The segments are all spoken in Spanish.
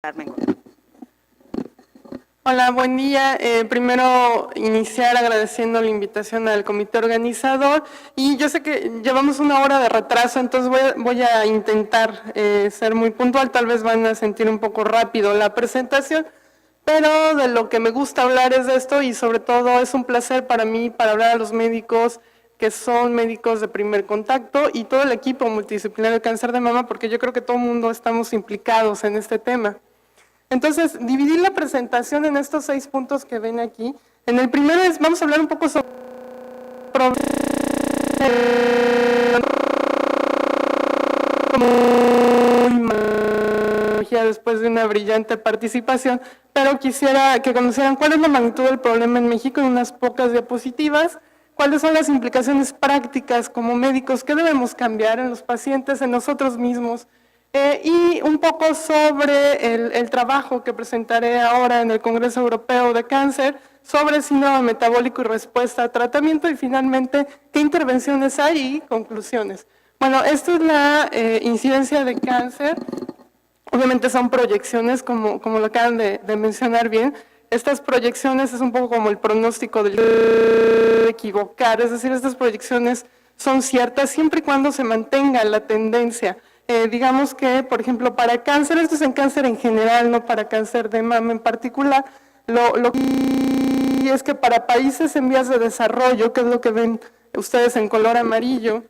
Carmen. Hola, buen día. Primero iniciar agradeciendo la invitación al comité organizador y yo sé que llevamos una hora de retraso, entonces voy a intentar ser muy puntual, tal vez van a sentir un poco rápido la presentación, pero de lo que me gusta hablar es de esto y sobre todo es un placer para mí para hablar a los médicos que son médicos de primer contacto y todo el equipo multidisciplinario de cáncer de mama, porque yo creo que todo el mundo estamos implicados en este tema. Entonces, dividí la presentación en estos 6 puntos que ven aquí. En el primero vamos a hablar un poco sobre después de una brillante participación, pero quisiera que conocieran cuál es la magnitud del problema en México en unas pocas diapositivas, cuáles son las implicaciones prácticas como médicos que debemos cambiar en los pacientes, en nosotros mismos, y un poco sobre el trabajo que presentaré ahora en el Congreso Europeo de Cáncer sobre síndrome metabólico y respuesta a tratamiento y finalmente qué intervenciones hay y conclusiones. Bueno, esto es la incidencia de cáncer. Obviamente son proyecciones, como lo acaban de mencionar bien. Estas proyecciones es un poco como el pronóstico del equivocar, es decir, estas proyecciones son ciertas siempre y cuando se mantenga la tendencia. Digamos que, por ejemplo, para cáncer, esto es en cáncer en general, no para cáncer de mama en particular, lo que es que para países en vías de desarrollo, que es lo que ven ustedes en color amarillo,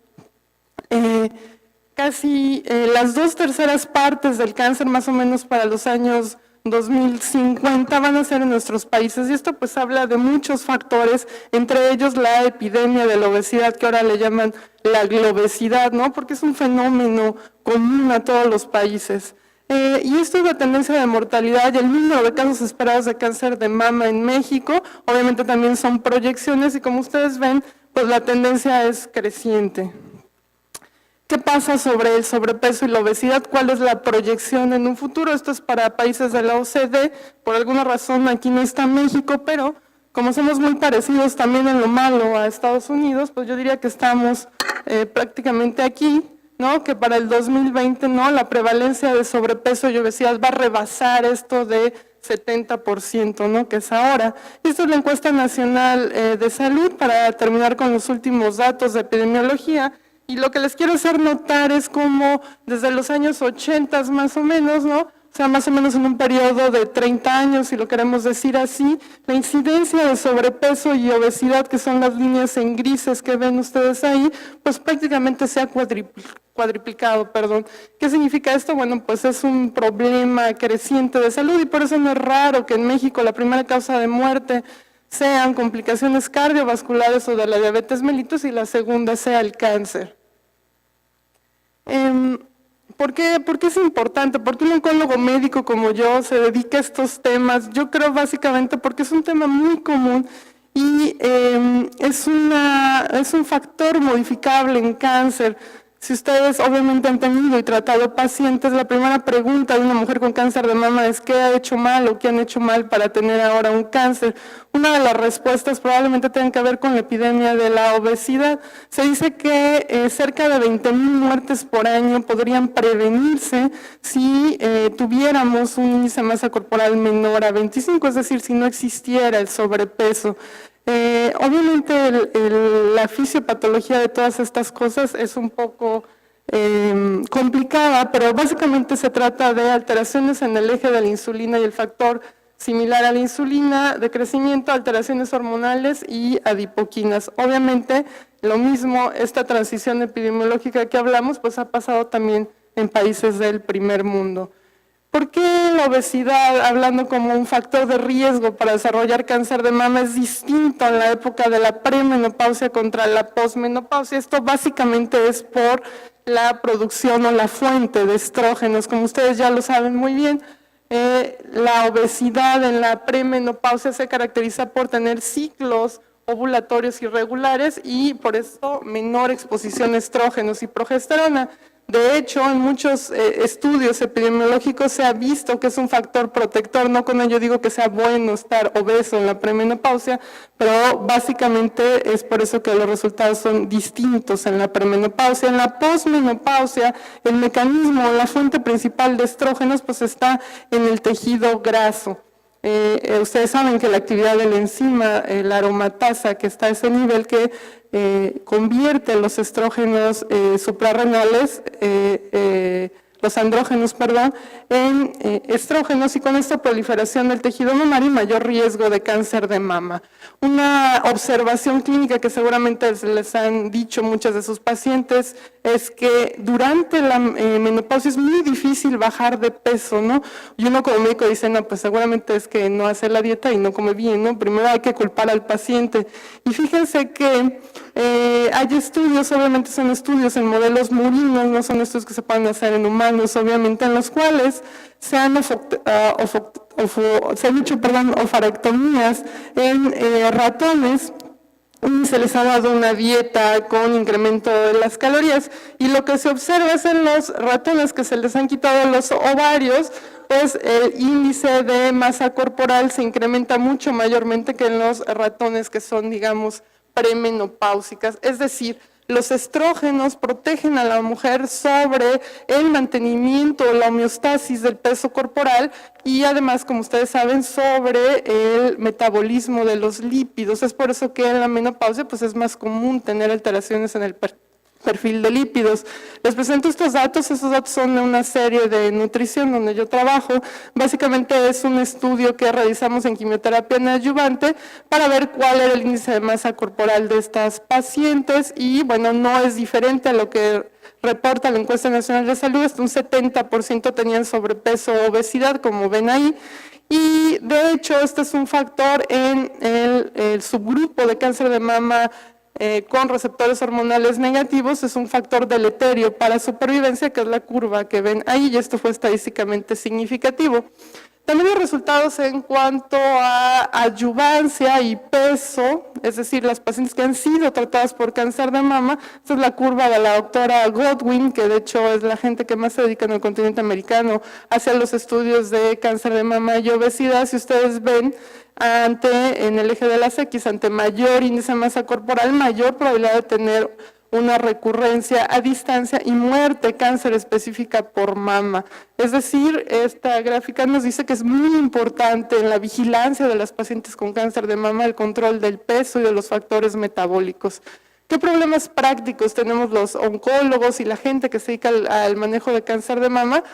casi las 2/3 partes del cáncer, más o menos para los años 2050, van a ser en nuestros países, y esto pues habla de muchos factores, entre ellos la epidemia de la obesidad, que ahora le llaman la globesidad, ¿no? Porque es un fenómeno común a todos los países. Y esto es la tendencia de mortalidad y el número de casos esperados de cáncer de mama en México. Obviamente también son proyecciones y como ustedes ven, pues la tendencia es creciente. ¿Qué pasa sobre el sobrepeso y la obesidad? ¿Cuál es la proyección en un futuro? Esto es para países de la OCDE. Por alguna razón aquí no está México, pero como somos muy parecidos también en lo malo a Estados Unidos, pues yo diría que estamos prácticamente aquí, ¿no? Que para el 2020, ¿no? La prevalencia de sobrepeso y obesidad va a rebasar esto de 70%, ¿no? Que es ahora. Y esto es la encuesta nacional de salud para terminar con los últimos datos de epidemiología. Y lo que les quiero hacer notar es cómo desde los años 80 más o menos, ¿no? O sea, más o menos en un periodo de 30 años, si lo queremos decir así, la incidencia de sobrepeso y obesidad, que son las líneas en grises que ven ustedes ahí, pues prácticamente se ha cuadriplicado, perdón. ¿Qué significa esto? Bueno, pues es un problema creciente de salud y por eso no es raro que en México la primera causa de muerte sean complicaciones cardiovasculares o de la diabetes mellitus y la segunda sea el cáncer. ¿Por qué es importante? ¿Por qué un oncólogo médico como yo se dedica a estos temas? Yo creo básicamente porque es un tema muy común y es un factor modificable en cáncer. Si ustedes obviamente han tenido y tratado pacientes, la primera pregunta de una mujer con cáncer de mama es ¿qué ha hecho mal o qué han hecho mal para tener ahora un cáncer? Una de las respuestas probablemente tenga que ver con la epidemia de la obesidad. Se dice que cerca de 20,000 muertes por año podrían prevenirse si tuviéramos un índice de masa corporal menor a 25, es decir, si no existiera el sobrepeso. Obviamente la fisiopatología de todas estas cosas es un poco complicada, pero básicamente se trata de alteraciones en el eje de la insulina y el factor similar a la insulina de crecimiento, alteraciones hormonales y adipoquinas. Obviamente lo mismo, esta transición epidemiológica que hablamos, pues ha pasado también en países del primer mundo. ¿Por qué la obesidad, hablando como un factor de riesgo para desarrollar cáncer de mama, es distinto en la época de la premenopausia contra la posmenopausia? Esto básicamente es por la producción o la fuente de estrógenos. Como ustedes ya lo saben muy bien, la obesidad en la premenopausia se caracteriza por tener ciclos ovulatorios irregulares y por esto menor exposición a estrógenos y progesterona. De hecho, en muchos estudios epidemiológicos se ha visto que es un factor protector. No con ello digo que sea bueno estar obeso en la premenopausia, pero básicamente es por eso que los resultados son distintos en la premenopausia. En la posmenopausia, el mecanismo, la fuente principal de estrógenos, pues está en el tejido graso. Ustedes saben que la actividad de la enzima, la aromatasa, que está a ese nivel, que convierte los estrógenos suprarrenales, los andrógenos, perdón, en estrógenos, y con esta proliferación del tejido mamario y mayor riesgo de cáncer de mama. Una observación clínica que seguramente les han dicho muchas de sus pacientes es que durante la menopausia es muy difícil bajar de peso, ¿no? Y uno como médico dice, no, pues seguramente es que no hace la dieta y no come bien, ¿no? Primero hay que culpar al paciente. Y fíjense que hay estudios, obviamente son estudios en modelos murinos, no son estudios que se pueden hacer en humanos, obviamente, en los cuales se han hecho ofarectomías en ratones, y se les ha dado una dieta con incremento de las calorías, y lo que se observa es en los ratones que se les han quitado los ovarios, pues el índice de masa corporal se incrementa mucho mayormente que en los ratones que son, digamos, premenopáusicas. Es decir, los estrógenos protegen a la mujer sobre el mantenimiento o la homeostasis del peso corporal y además, como ustedes saben, sobre el metabolismo de los lípidos. Es por eso que en la menopausia pues, es más común tener alteraciones en el perfil de lípidos. Les presento estos datos son de una serie de nutrición donde yo trabajo. Básicamente es un estudio que realizamos en quimioterapia neoadyuvante para ver cuál era el índice de masa corporal de estas pacientes y bueno, no es diferente a lo que reporta la Encuesta Nacional de Salud, hasta un 70% tenían sobrepeso o obesidad, como ven ahí. Y de hecho, este es un factor en el subgrupo de cáncer de mama con receptores hormonales negativos, es un factor deleterio para supervivencia, que es la curva que ven ahí, y esto fue estadísticamente significativo. También los resultados en cuanto a adyuvancia y peso, es decir, las pacientes que han sido tratadas por cáncer de mama, esta es la curva de la doctora Godwin, que de hecho es la gente que más se dedica en el continente americano hacia los estudios de cáncer de mama y obesidad. Si ustedes ven, en el eje de las X, ante mayor índice de masa corporal, mayor probabilidad de tener una recurrencia a distancia y muerte, cáncer específica por mama. Es decir, esta gráfica nos dice que es muy importante en la vigilancia de las pacientes con cáncer de mama el control del peso y de los factores metabólicos. ¿Qué problemas prácticos tenemos los oncólogos y la gente que se dedica al manejo de cáncer de mama?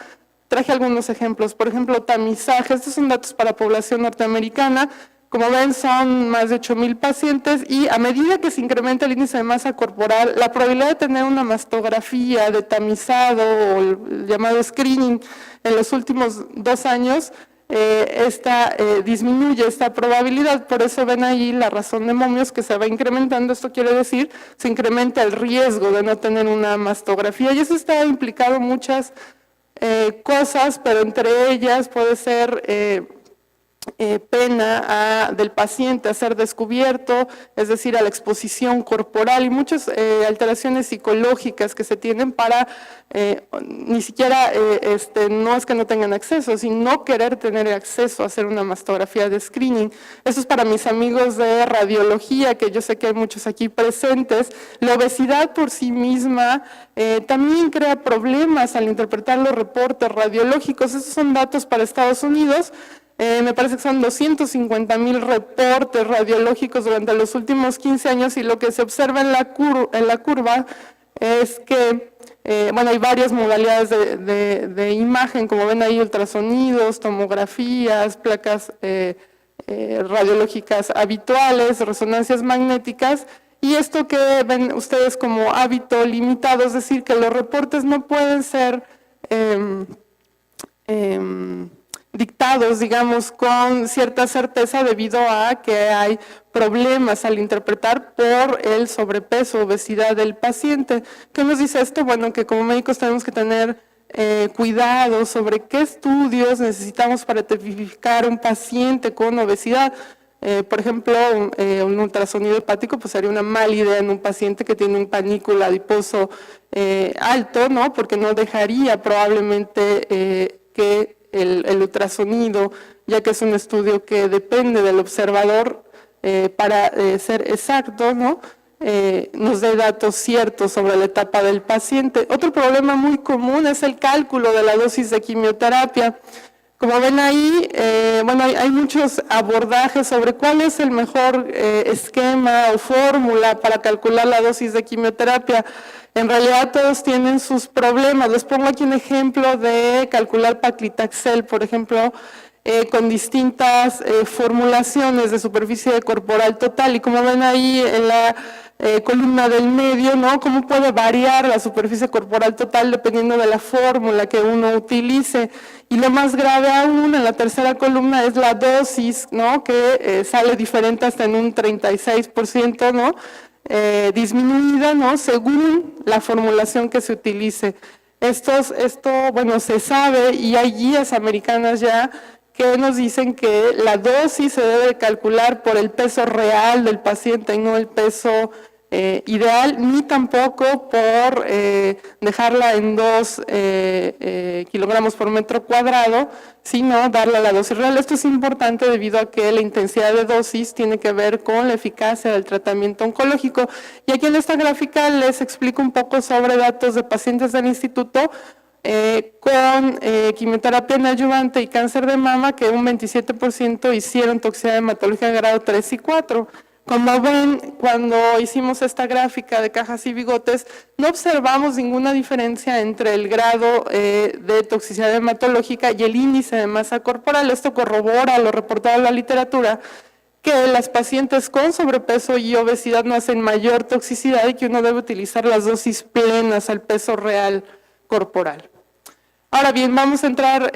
Traje algunos ejemplos, por ejemplo, tamizaje. Estos son datos para población norteamericana. Como ven, son más de 8,000 pacientes y a medida que se incrementa el índice de masa corporal, la probabilidad de tener una mastografía de tamizado o el llamado screening en los últimos 2 años, disminuye esta probabilidad. Por eso ven ahí la razón de momios que se va incrementando. Esto quiere decir, se incrementa el riesgo de no tener una mastografía y eso está implicado en muchas cosas, pero entre ellas puede ser pena del paciente a ser descubierto, es decir, a la exposición corporal y muchas alteraciones psicológicas que se tienen para ni siquiera, no es que no tengan acceso, sino no querer tener acceso a hacer una mastografía de screening. Eso es para mis amigos de radiología, que yo sé que hay muchos aquí presentes. La obesidad por sí misma también crea problemas al interpretar los reportes radiológicos. Esos son datos para Estados Unidos. Me parece que son 250,000 reportes radiológicos durante los últimos 15 años y lo que se observa en la curva es que, bueno, hay varias modalidades de imagen, como ven ahí, ultrasonidos, tomografías, placas radiológicas habituales, resonancias magnéticas, y esto que ven ustedes como hábito limitado, es decir, que los reportes no pueden ser dictados, digamos, con cierta certeza debido a que hay problemas al interpretar por el sobrepeso, obesidad del paciente. ¿Qué nos dice esto? Bueno, que como médicos tenemos que tener cuidado sobre qué estudios necesitamos para tipificar un paciente con obesidad. Por ejemplo, un ultrasonido hepático pues sería una mala idea en un paciente que tiene un panículo adiposo alto, ¿no? Porque no dejaría probablemente que el ultrasonido, ya que es un estudio que depende del observador para ser exacto, ¿no? Nos dé datos ciertos sobre la etapa del paciente. Otro problema muy común es el cálculo de la dosis de quimioterapia. Como ven ahí, bueno, hay muchos abordajes sobre cuál es el mejor esquema o fórmula para calcular la dosis de quimioterapia. En realidad todos tienen sus problemas. Les pongo aquí un ejemplo de calcular paclitaxel, por ejemplo, con distintas formulaciones de superficie corporal total. Y como ven ahí en la columna del medio, ¿no? Cómo puede variar la superficie corporal total dependiendo de la fórmula que uno utilice. Y lo más grave aún, en la tercera columna, es la dosis, ¿no? Que sale diferente hasta en un 36%, ¿no? Disminuida, ¿no? Según la formulación que se utilice. Esto, bueno, se sabe y hay guías americanas ya que nos dicen que la dosis se debe calcular por el peso real del paciente y no el peso ideal, ni tampoco por dejarla en 2 kilogramos por metro cuadrado, sino darle la dosis real. Esto es importante debido a que la intensidad de dosis tiene que ver con la eficacia del tratamiento oncológico. Y aquí en esta gráfica les explico un poco sobre datos de pacientes del instituto con quimioterapia neoadyuvante y cáncer de mama, que un 27% hicieron toxicidad hematológica de grado 3 y 4. Como ven, cuando hicimos esta gráfica de cajas y bigotes, no observamos ninguna diferencia entre el grado de toxicidad hematológica y el índice de masa corporal. Esto corrobora lo reportado en la literatura, que las pacientes con sobrepeso y obesidad no hacen mayor toxicidad y que uno debe utilizar las dosis plenas al peso real corporal. Ahora bien, vamos a entrar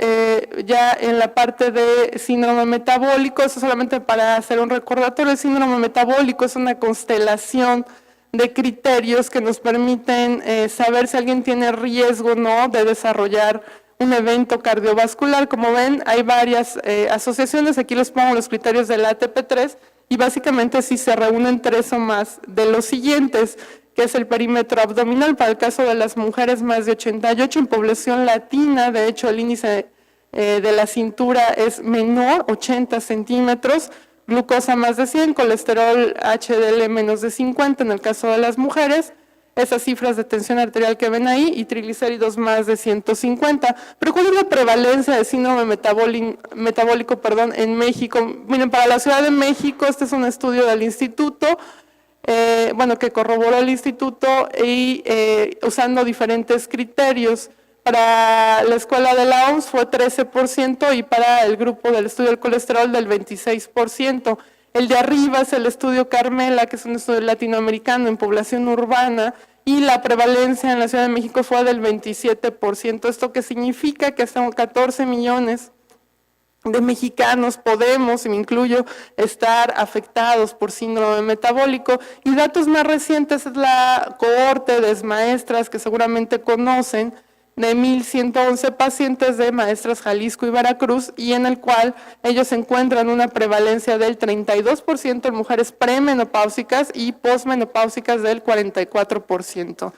ya en la parte de síndrome metabólico. Eso solamente para hacer un recordatorio. El síndrome metabólico es una constelación de criterios que nos permiten saber si alguien tiene riesgo o no de desarrollar un evento cardiovascular. Como ven, hay varias asociaciones. Aquí les pongo los criterios del ATP3 y básicamente si se reúnen 3 o más de los siguientes, que es el perímetro abdominal, para el caso de las mujeres más de 88, en población latina, de hecho el índice de la cintura es menor, 80 centímetros, glucosa más de 100, colesterol HDL menos de 50 en el caso de las mujeres, esas cifras de tensión arterial que ven ahí y triglicéridos más de 150. Pero ¿cuál es la prevalencia de síndrome metabólico en México? Miren, para la Ciudad de México, este es un estudio del instituto, bueno, que corroboró el instituto y usando diferentes criterios. Para la escuela de la OMS fue 13% y para el grupo del estudio del colesterol del 26%. El de arriba es el estudio Carmela, que es un estudio latinoamericano en población urbana, y la prevalencia en la Ciudad de México fue del 27%. ¿Esto qué significa? Que hasta 14 millones de mexicanos podemos, y me incluyo, estar afectados por síndrome metabólico. Y datos más recientes es la cohorte de maestras que seguramente conocen, de 1,111 pacientes de Maestras Jalisco y Veracruz, y en el cual ellos encuentran una prevalencia del 32% en mujeres premenopáusicas y posmenopáusicas del 44%.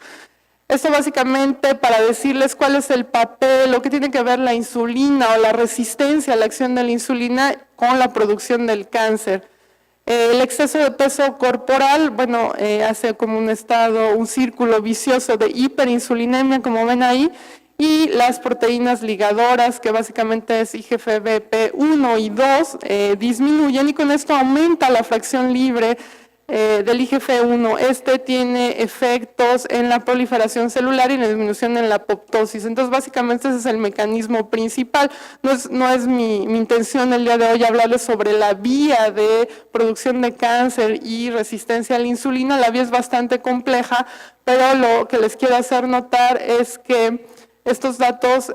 Esto básicamente para decirles cuál es el papel, lo que tiene que ver la insulina o la resistencia a la acción de la insulina con la producción del cáncer. El exceso de peso corporal, bueno, hace como un círculo vicioso de hiperinsulinemia, como ven ahí, y las proteínas ligadoras, que básicamente es IGF-BP1 y 2, disminuyen y con esto aumenta la fracción libre del IGF-1. Este tiene efectos en la proliferación celular y en la disminución en la apoptosis. Entonces, básicamente ese es el mecanismo principal. No es mi intención el día de hoy hablarles sobre la vía de producción de cáncer y resistencia a la insulina. La vía es bastante compleja, pero lo que les quiero hacer notar es que estos datos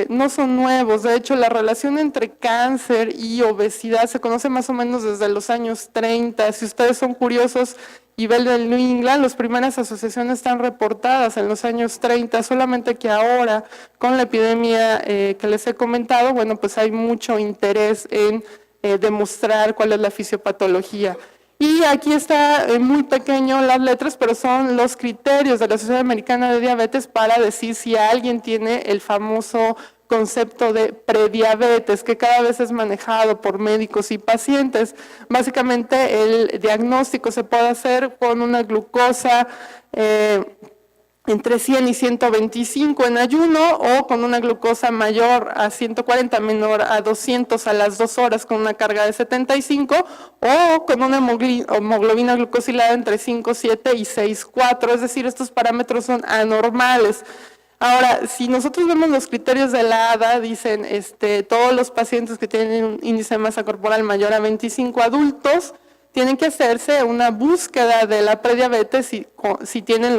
no son nuevos. De hecho, la relación entre cáncer y obesidad se conoce más o menos desde los años 30. Si ustedes son curiosos y ven el New England, las primeras asociaciones están reportadas en los años 30, solamente que ahora, con la epidemia que les he comentado, bueno, pues hay mucho interés en demostrar cuál es la fisiopatología. Y aquí está muy pequeño las letras, pero son los criterios de la Sociedad Americana de Diabetes para decir si alguien tiene el famoso concepto de prediabetes, que cada vez es manejado por médicos y pacientes. Básicamente el diagnóstico se puede hacer con una glucosa entre 100 y 125 en ayuno, o con una glucosa mayor a 140, menor a 200 a las 2 horas con una carga de 75, o con una hemoglobina glucosilada entre 5,7 y 6,4, es decir, estos parámetros son anormales. Ahora, si nosotros vemos los criterios de la ADA, dicen todos los pacientes que tienen un índice de masa corporal mayor a 25 adultos, tienen que hacerse una búsqueda de la prediabetes si tienen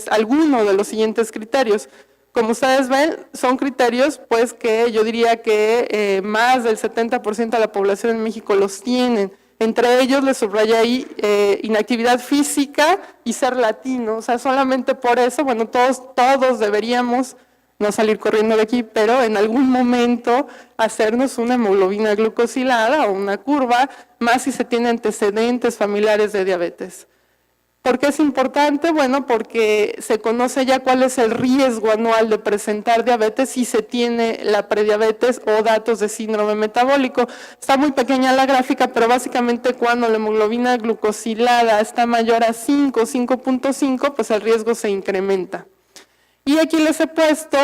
alguno de los siguientes criterios. Como ustedes ven, son criterios pues que yo diría que más del 70% de la población en México los tienen. Entre ellos les subraya ahí inactividad física y ser latino. O sea, solamente por eso, bueno, todos deberíamos no salir corriendo de aquí, pero en algún momento hacernos una hemoglobina glucosilada o una curva, más si se tiene antecedentes familiares de diabetes. ¿Por qué es importante? Bueno, porque se conoce ya cuál es el riesgo anual de presentar diabetes si se tiene la prediabetes o datos de síndrome metabólico. Está muy pequeña la gráfica, pero básicamente cuando la hemoglobina glucosilada está mayor a 5, 5,5, pues el riesgo se incrementa. Y aquí les he puesto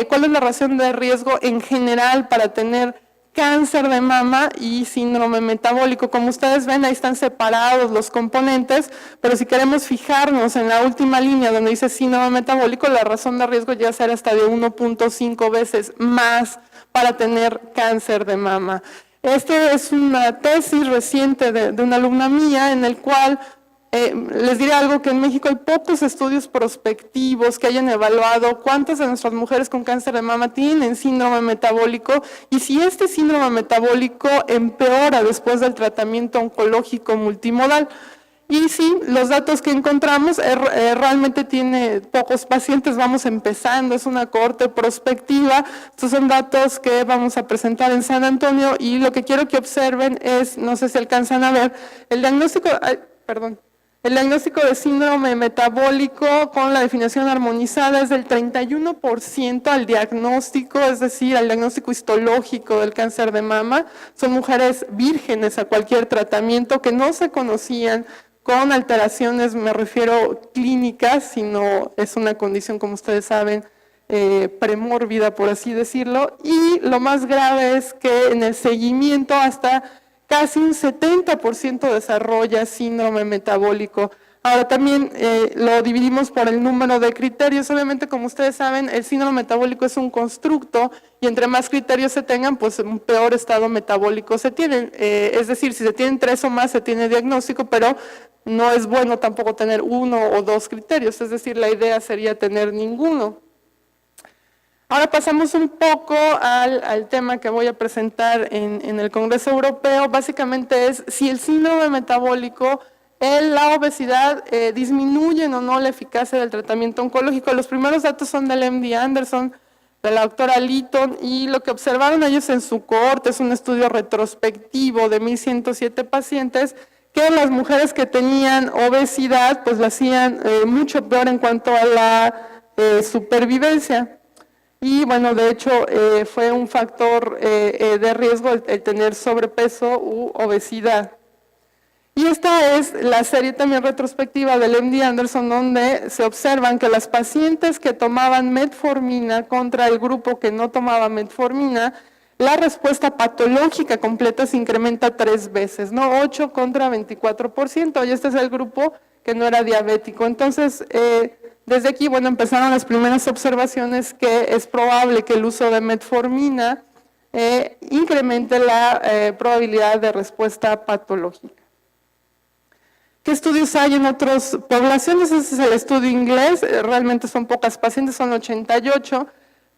cuál es la razón de riesgo en general para tener cáncer de mama y síndrome metabólico. Como ustedes ven, ahí están separados los componentes, pero si queremos fijarnos en la última línea donde dice síndrome metabólico, la razón de riesgo ya será hasta de 1,5 veces más para tener cáncer de mama. Esta es una tesis reciente de una alumna mía en el cual les diré algo, que en México hay pocos estudios prospectivos que hayan evaluado cuántas de nuestras mujeres con cáncer de mama tienen síndrome metabólico y si este síndrome metabólico empeora después del tratamiento oncológico multimodal. Y sí, los datos que encontramos realmente tiene pocos pacientes, vamos empezando, es una cohorte prospectiva. Estos son datos que vamos a presentar en San Antonio y lo que quiero que observen es, no sé si alcanzan a ver, el diagnóstico, el diagnóstico de síndrome metabólico con la definición armonizada es del 31% al diagnóstico, es decir, al diagnóstico histológico del cáncer de mama. Son mujeres vírgenes a cualquier tratamiento que no se conocían con alteraciones, me refiero clínicas, sino es una condición, como ustedes saben, premórbida, por así decirlo. Y lo más grave es que en el seguimiento hasta casi un 70% desarrolla síndrome metabólico. Ahora también lo dividimos por el número de criterios. Obviamente, como ustedes saben, el síndrome metabólico es un constructo y entre más criterios se tengan, pues un peor estado metabólico se tienen. Es decir, si se tienen 3 o más, se tiene diagnóstico, pero no es bueno tampoco tener 1 o 2 criterios. Es decir, la idea sería tener ninguno. Ahora pasamos un poco al tema que voy a presentar en el Congreso Europeo. Básicamente es si el síndrome metabólico, la obesidad, disminuyen o no la eficacia del tratamiento oncológico. Los primeros datos son del MD Anderson, de la doctora Litton, y lo que observaron ellos en su cohorte es un estudio retrospectivo de 1,107 pacientes, que las mujeres que tenían obesidad pues la hacían mucho peor en cuanto a la supervivencia. Y bueno, de hecho fue un factor de riesgo el tener sobrepeso u obesidad. Y esta es la serie también retrospectiva del MD Anderson, donde se observan que las pacientes que tomaban metformina contra el grupo que no tomaba metformina, la respuesta patológica completa se incrementa 3 veces, ¿no? 8 contra 24%, y este es el grupo que no era diabético. Entonces, desde aquí, bueno, empezaron las primeras observaciones que es probable que el uso de metformina incremente la probabilidad de respuesta patológica. ¿Qué estudios hay en otras poblaciones? Ese es el estudio inglés, realmente son pocas pacientes, son 88,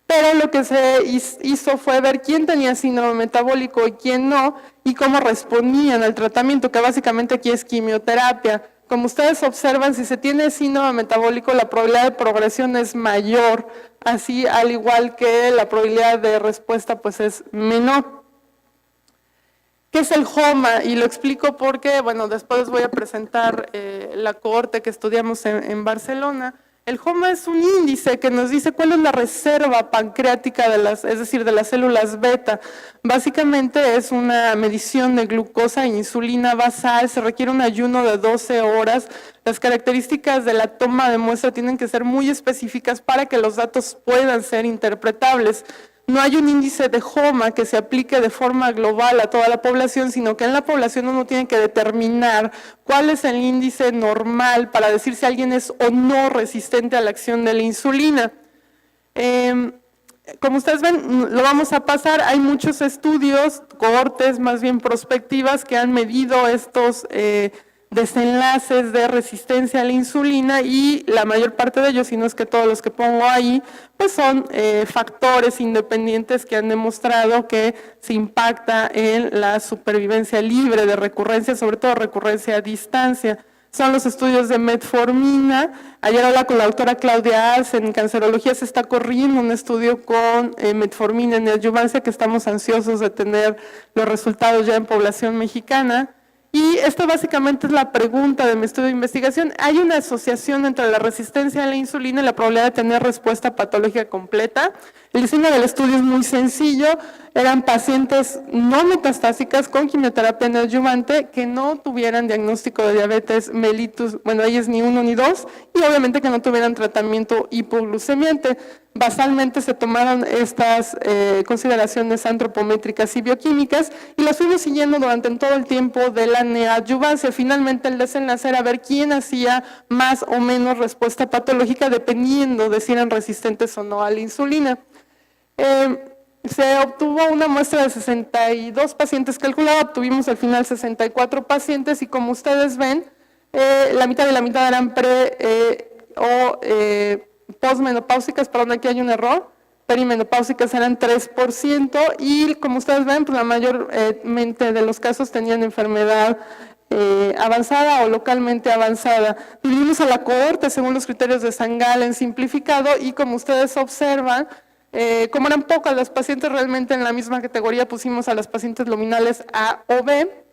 pero lo que se hizo fue ver quién tenía síndrome metabólico y quién no, y cómo respondían al tratamiento, que básicamente aquí es quimioterapia. Como ustedes observan, si se tiene síndrome metabólico, la probabilidad de progresión es mayor, así al igual que la probabilidad de respuesta pues es menor. ¿Qué es el HOMA? Y lo explico porque, bueno, después voy a presentar la cohorte que estudiamos en Barcelona. El HOMA es un índice que nos dice cuál es la reserva pancreática es decir, de las células beta. Básicamente es una medición de glucosa e insulina basal, se requiere un ayuno de 12 horas. Las características de la toma de muestra tienen que ser muy específicas para que los datos puedan ser interpretables. No hay un índice de HOMA que se aplique de forma global a toda la población, sino que en la población uno tiene que determinar cuál es el índice normal para decir si alguien es o no resistente a la acción de la insulina. Como ustedes ven, lo vamos a pasar, hay muchos estudios, cohortes más bien prospectivas que han medido estos desenlaces de resistencia a la insulina y la mayor parte de ellos, si no es que todos los que pongo ahí, pues son factores independientes que han demostrado que se impacta en la supervivencia libre de recurrencia, sobre todo recurrencia a distancia. Son los estudios de metformina. Ayer hablaba con la doctora Claudia Arce, en cancerología se está corriendo un estudio con metformina en adyuvancia que estamos ansiosos de tener los resultados ya en población mexicana. Y esto básicamente es la pregunta de mi estudio de investigación. ¿Hay una asociación entre la resistencia a la insulina y la probabilidad de tener respuesta patológica completa? El diseño del estudio es muy sencillo. Eran pacientes no metastásicas con quimioterapia neoadyuvante que no tuvieran diagnóstico de diabetes mellitus, bueno, ellos ni 1 ni 2, y obviamente que no tuvieran tratamiento hipoglucemiante. Basalmente se tomaron estas consideraciones antropométricas y bioquímicas y las fuimos siguiendo durante todo el tiempo de la neoadyuvancia. Finalmente el desenlace era ver quién hacía más o menos respuesta patológica dependiendo de si eran resistentes o no a la insulina. Se obtuvo una muestra de 62 pacientes calculada, obtuvimos al final 64 pacientes y como ustedes ven, la mitad de la mitad eran postmenopáusicas, perdón, aquí hay un error, perimenopáusicas eran 3% y como ustedes ven, pues la mayormente de los casos tenían enfermedad avanzada o localmente avanzada. Dividimos a la cohorte según los criterios de San Galen simplificado y como ustedes observan, como eran pocas las pacientes realmente en la misma categoría pusimos a las pacientes luminales A o B,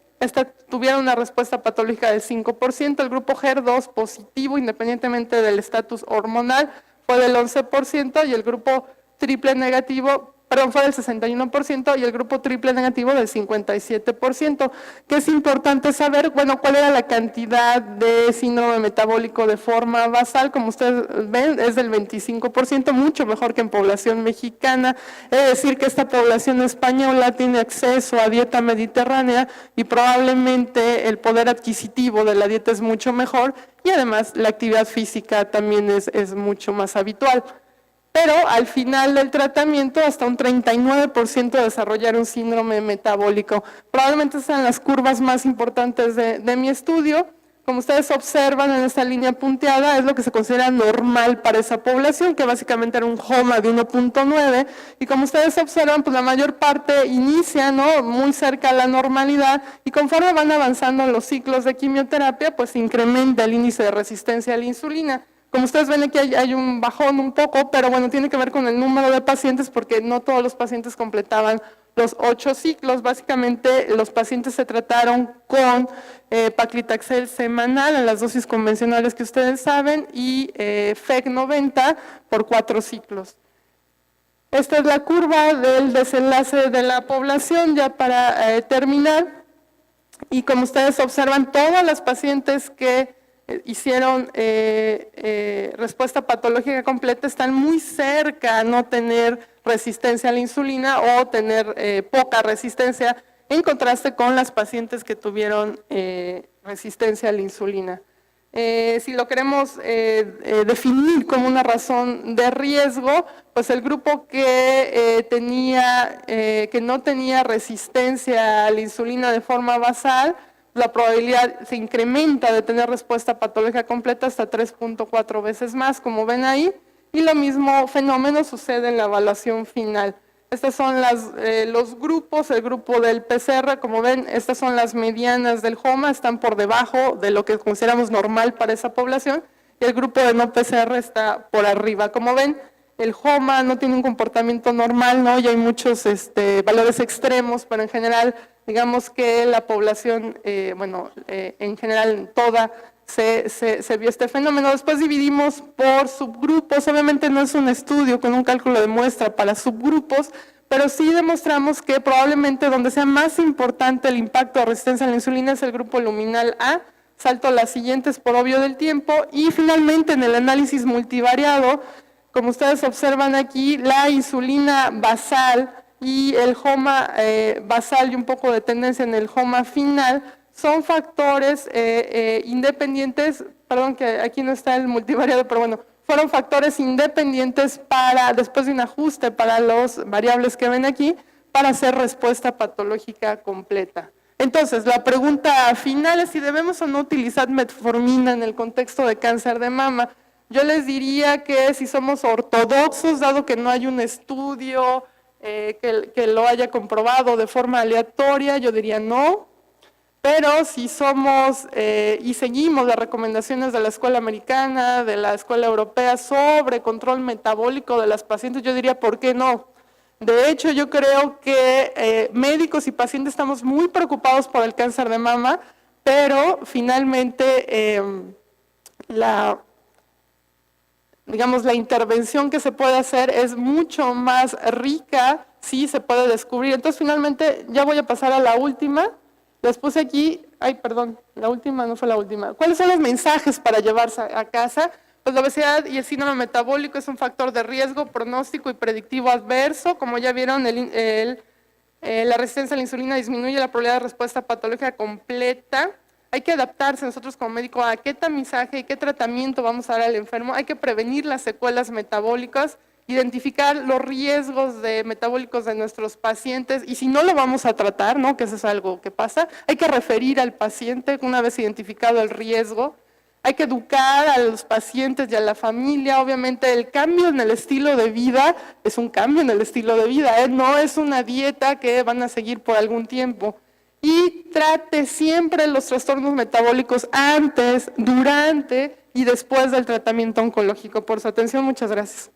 tuvieron una respuesta patológica del 5%, el grupo HER2 positivo independientemente del estatus hormonal fue del 11% y el grupo triple negativo, perdón, fue del 61% y el grupo triple negativo del 57%. ¿Qué es importante saber? Bueno, cuál era la cantidad de síndrome metabólico de forma basal, como ustedes ven, es del 25%, mucho mejor que en población mexicana. Es decir, que esta población española tiene acceso a dieta mediterránea y probablemente el poder adquisitivo de la dieta es mucho mejor y además la actividad física también es mucho más habitual. Pero al final del tratamiento hasta un 39% desarrollaron un síndrome metabólico. Probablemente sean las curvas más importantes de mi estudio. Como ustedes observan en esta línea punteada, es lo que se considera normal para esa población, que básicamente era un HOMA de 1.9. Y como ustedes observan, pues la mayor parte inicia, ¿no?, muy cerca a la normalidad y conforme van avanzando los ciclos de quimioterapia, pues se incrementa el índice de resistencia a la insulina. Como ustedes ven aquí hay un bajón un poco, pero bueno, tiene que ver con el número de pacientes porque no todos los pacientes completaban los 8 ciclos. Básicamente los pacientes se trataron con paclitaxel semanal en las dosis convencionales que ustedes saben y FEC 90 por 4 ciclos. Esta es la curva del desenlace de la población ya para terminar. Y como ustedes observan, todas las pacientes que hicieron respuesta patológica completa están muy cerca a no tener resistencia a la insulina o tener poca resistencia en contraste con las pacientes que tuvieron resistencia a la insulina. Si lo queremos definir como una razón de riesgo, pues el grupo que no tenía resistencia a la insulina de forma basal, la probabilidad se incrementa de tener respuesta patológica completa hasta 3.4 veces más, como ven ahí, y lo mismo fenómeno sucede en la evaluación final. Estos son los grupos, el grupo del PCR, como ven, estas son las medianas del HOMA, están por debajo de lo que consideramos normal para esa población, y el grupo de no PCR está por arriba. Como ven, el HOMA no tiene un comportamiento normal, ¿no? Y hay muchos valores extremos, pero en general digamos que la población, en general toda, se vio este fenómeno. Después dividimos por subgrupos, obviamente no es un estudio con un cálculo de muestra para subgrupos, pero sí demostramos que probablemente donde sea más importante el impacto de resistencia a la insulina es el grupo luminal A. Salto a las siguientes por obvio del tiempo, y finalmente en el análisis multivariado, como ustedes observan aquí, la insulina basal y el HOMA basal y un poco de tendencia en el HOMA final son factores independientes, perdón que aquí no está el multivariado, pero bueno, fueron factores independientes para, después de un ajuste para las variables que ven aquí, para hacer respuesta patológica completa. Entonces, la pregunta final es si debemos o no utilizar metformina en el contexto de cáncer de mama. Yo les diría que si somos ortodoxos, dado que no hay un estudio que lo haya comprobado de forma aleatoria, yo diría no. Pero si somos y seguimos las recomendaciones de la Escuela Americana, de la Escuela Europea sobre control metabólico de las pacientes, yo diría, ¿por qué no? De hecho, yo creo que médicos y pacientes estamos muy preocupados por el cáncer de mama, pero finalmente la intervención que se puede hacer es mucho más rica si se puede descubrir. Entonces, finalmente, ya voy a pasar a la última. Les puse aquí, la última no fue la última. ¿Cuáles son los mensajes para llevarse a casa? Pues la obesidad y el síndrome metabólico es un factor de riesgo, pronóstico y predictivo adverso. Como ya vieron, la resistencia a la insulina disminuye la probabilidad de respuesta patológica completa. Hay que adaptarse nosotros como médico a qué tamizaje y qué tratamiento vamos a dar al enfermo. Hay que prevenir las secuelas metabólicas, identificar los riesgos metabólicos de nuestros pacientes, y si no lo vamos a tratar, ¿no?, que eso es algo que pasa, hay que referir al paciente una vez identificado el riesgo. Hay que educar a los pacientes y a la familia. Obviamente el cambio en el estilo de vida es un cambio en el estilo de vida, no es una dieta que van a seguir por algún tiempo. Y trate siempre los trastornos metabólicos antes, durante y después del tratamiento oncológico. Por su atención, muchas gracias.